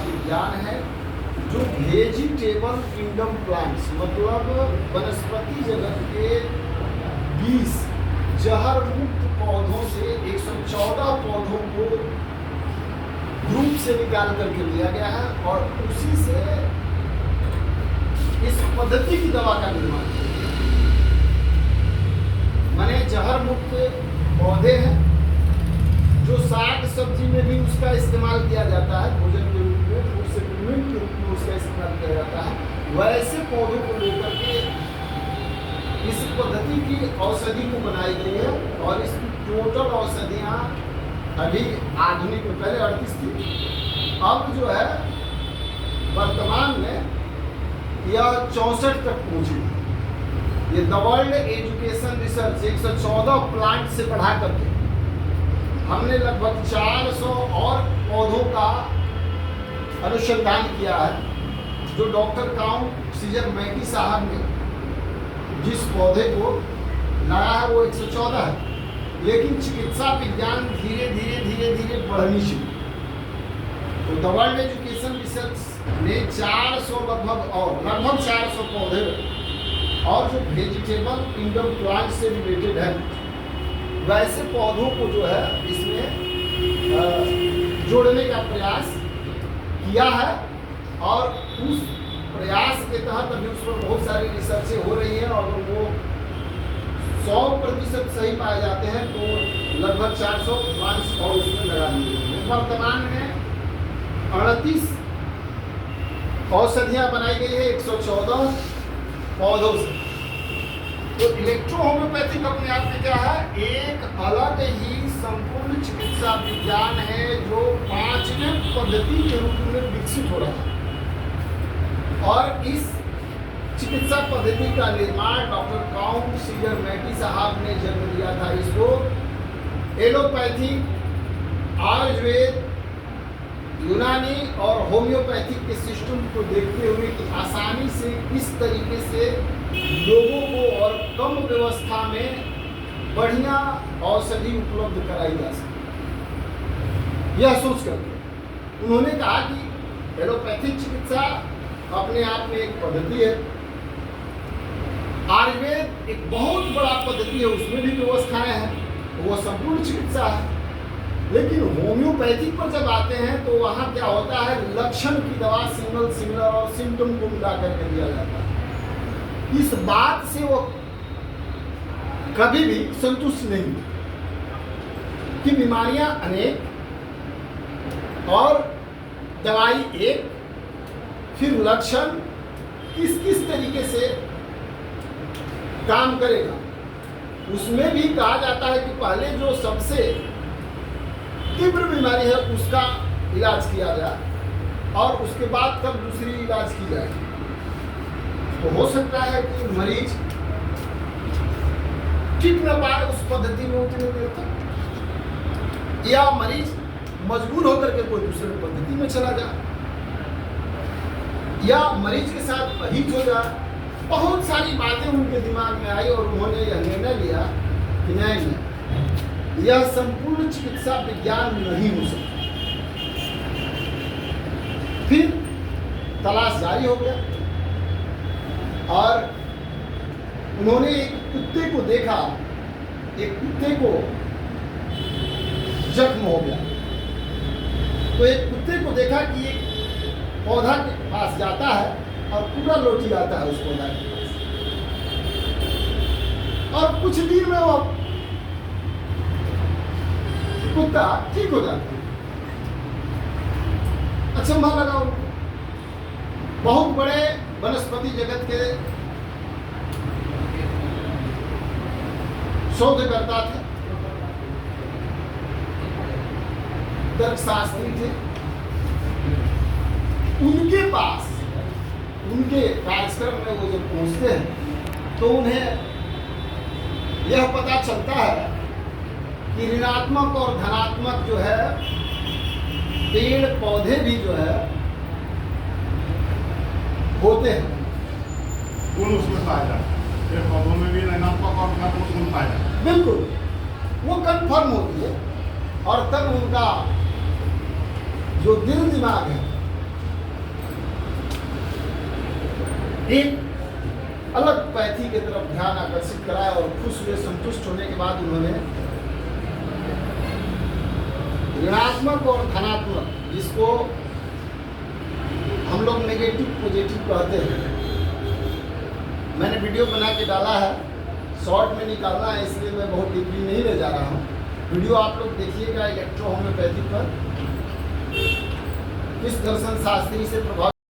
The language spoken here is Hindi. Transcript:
विज्ञान है जो वेजिटेबल किंगडम प्लांट्स मतलब वनस्पति जगत के 20 जहर मुक्त पौधों से 114 पौधों को ग्रुप से निकाल करके लिया गया है और उसी से इस पद्धति की दवा का निर्माण किया गया। माने जहर मुक्त पौधे हैं जो साग सब्जी में भी उसका इस्तेमाल किया जाता है, भोजन के रूप में, फूड सप्लीमेंट के रूप में उसका इस्तेमाल किया जाता है। वैसे पौधों को लेकर के इस पद्धति की औषधि को बनाई गई है और इसकी टोटल औषधियाँ अभी आधुनिक में पहले 38 थी, अब जो है वर्तमान में यह 64 तक पहुँची। ये the world education research 114 plant से बढ़ा करके हमने लगभग 400 और पौधों का अनुसंधान किया है। जो डॉक्टर काउंट सीजर मैकी साहब ने जिस पौधे को लाया है वो 114 है, लेकिन चिकित्सा विज्ञान धीरे धीरे बढ़नी चाहिए। तो द वर्ल्ड एजुकेशन रिसर्च ने 400 लगभग 400 पौधे और जो वेजिटेबल किंगडम प्लांट से रिलेटेड है वैसे पौधों को जो है इसमें जोड़ने का प्रयास किया है और उस प्रयास के तहत अभी उस पर बहुत सारी रिसर्चें हो रही हैं और वो 100% सही पाए जाते हैं तो लगभग 400 प्लांट्स और उसमें लगा दिए हैं। वर्तमान में 38 औषधियाँ बनाई गई है 114 पौधों से। तो इलेक्ट्रो होम्योपैथिक अपने आप में क्या है, एक अलग ही संपूर्ण चिकित्सा विज्ञान है जो 5वें पद्धति के रूप में विकसित हो रहा है। और इस चिकित्सा पद्धति का निर्माण डॉक्टर काउंट सीजर मैकी साहब ने जन्म दिया था। इसको एलोपैथिक, आयुर्वेद, यूनानी और होम्योपैथिक के सिस्टम को देखते हुए कि आसानी से किस तरीके से लोगों को और कम व्यवस्था में बढ़िया औषधि उपलब्ध कराई जा सके, यह सोच कर उन्होंने कहा कि एलोपैथिक चिकित्सा अपने आप में एक पद्धति है, आयुर्वेद एक बहुत बड़ा पद्धति है, उसमें भी व्यवस्थाएं हैं, वो संपूर्ण चिकित्सा है। लेकिन होम्योपैथिक पर जब आते हैं तो वहाँ क्या होता है, लक्षण की दवा सिंगल और सिम्टम को मिला करके दिया जाता है। इस बात से वो कभी भी संतुष्ट नहीं कि बीमारियां अनेक और दवाई एक, फिर लक्षण किस तरीके से काम करेगा। उसमें भी कहा जाता है कि पहले जो सबसे तीव्र बीमारी है उसका इलाज किया जाए और उसके बाद तब दूसरी इलाज की जाए। तो हो सकता है कि मरीज ठीक न पाए उस पद्धति में उतने देर तक, या मरीज मजबूर होकर के कोई दूसरे पद्धति में चला जाए, या मरीज के साथ अहित हो जाए। बहुत सारी बातें उनके दिमाग में आई और उन्होंने यह निर्णय लिया कि नहीं, यह संपूर्ण चिकित्सा विज्ञान नहीं हो सकता। फिर तलाश जारी हो गया और उन्होंने एक कुत्ते को देखा, एक कुत्ते को जख्म हो गया, तो एक कुत्ते को देखा कि एक पौधा के पास जाता है और पूरा लौटी आता है उस पौधा के पास, और कुछ दिन में वो कुत्ता ठीक हो जाता है। अचंभा लगा उनको। बहुत बड़े वनस्पति जगत के शोधकर्ता थे, तर्कशास्त्री थे, उनके पास उनके कार्यक्रम में वो जब पहुंचते हैं तो उन्हें यह पता चलता है कि ऋणात्मक और धनात्मक जो है पेड़ पौधे भी जो है होते हैं। कौन उसमें पाया जाता है? पेड़ पौधों में भी ऋणात्मक और धनात्मक गुण पाया जाता है। बिल्कुल, वो कन्फर्म होती है और तब उनका जो दिल दिमाग है एक अलग पैथी की तरफ ध्यान आकर्षित कराया और खुश हुए, संतुष्ट होने के बाद उन्होंने ऋणात्मक और धनात्मक, जिसको हम लोग नेगेटिव पॉजिटिव कहते हैं, मैंने वीडियो बना के डाला है, शॉर्ट में निकालना है इसलिए मैं बहुत डीपली नहीं ले जा रहा हूँ। वीडियो आप लोग देखिएगा इलेक्ट्रो होम्योपैथी पर किस दर्शन शास्त्री से प्रभावित